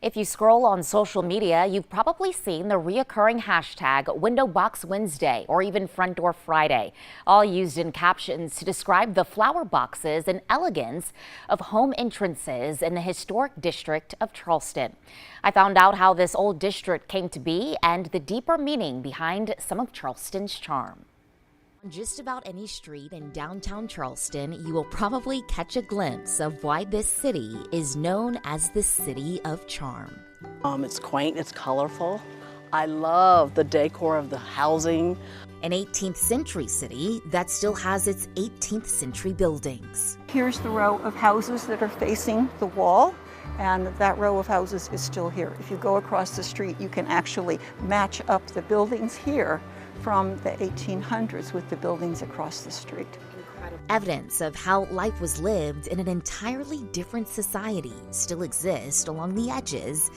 If you scroll on social media, you've probably seen the reoccurring hashtag Window Box Wednesday or even Front Door Friday, all used in captions to describe the flower boxes and elegance of home entrances in the historic district of Charleston. I found out how this old district came to be and the deeper meaning behind some of Charleston's charm. On just about any street in downtown Charleston, you will probably catch a glimpse of why this city is known as the City of Charm. It's quaint, it's colorful. I love the decor of the housing. An 18th century city that still has its 18th century buildings. Here's the row of houses that are facing the wall, and that row of houses is still here. If you go across the street, you can actually match up the buildings here from the 1800s with the buildings across the street. Evidence of how life was lived in an entirely different society still exists along the edges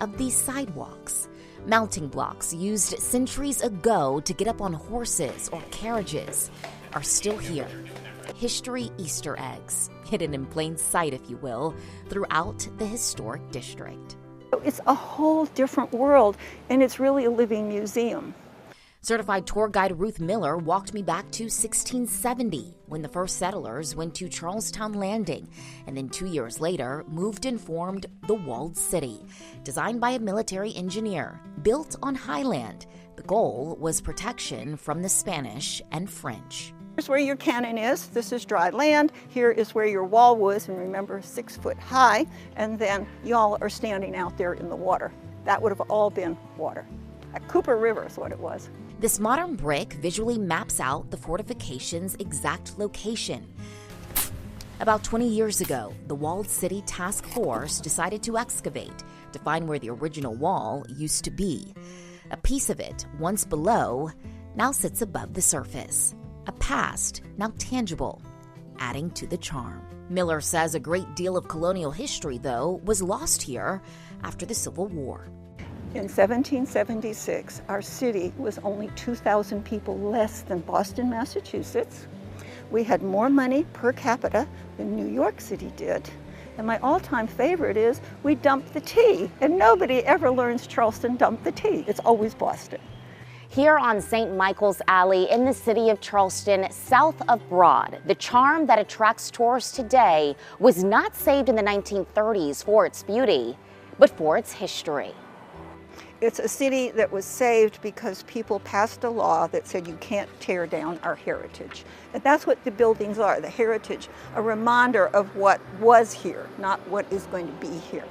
of these sidewalks. Mounting blocks used centuries ago to get up on horses or carriages are still here. History Easter eggs, hidden in plain sight, if you will, throughout the historic district. It's a whole different world, and it's really a living museum. Certified tour guide Ruth Miller walked me back to 1670 when the first settlers went to Charlestown Landing and then 2 years later moved and formed the Walled City. Designed by a military engineer, built on highland, the goal was protection from the Spanish and French. Here's where your cannon is. This is dry land. Here is where your wall was, and remember, 6 foot high, and then y'all are standing out there in the water. That would have all been water. Cooper River is what it was. This modern brick visually maps out the fortification's exact location. About 20 years ago, the Walled City Task Force decided to excavate to find where the original wall used to be. A piece of it, once below, now sits above the surface. A past now tangible, adding to the charm. Miller says a great deal of colonial history, though, was lost here after the Civil War. In 1776, our city was only 2,000 people less than Boston, Massachusetts. We had more money per capita than New York City did. And my all-time favorite is we dumped the tea. And nobody ever learns Charleston dumped the tea. It's always Boston. Here on St. Michael's Alley in the city of Charleston, south of Broad, the charm that attracts tourists today was not saved in the 1930s for its beauty, but for its history. It's a city that was saved because people passed a law that said you can't tear down our heritage. And that's what the buildings are, the heritage, a reminder of what was here, not what is going to be here.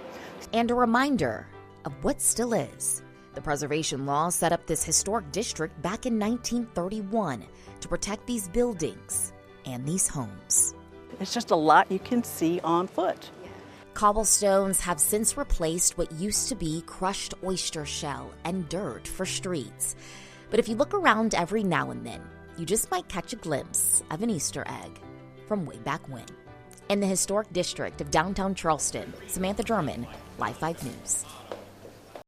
And a reminder of what still is. The preservation law set up this historic district back in 1931 to protect these buildings and these homes. It's just a lot you can see on foot. Cobblestones have since replaced what used to be crushed oyster shell and dirt for streets. But if you look around every now and then, you just might catch a glimpse of an Easter egg from way back when. In the historic district of downtown Charleston, Samantha German, Live 5 News.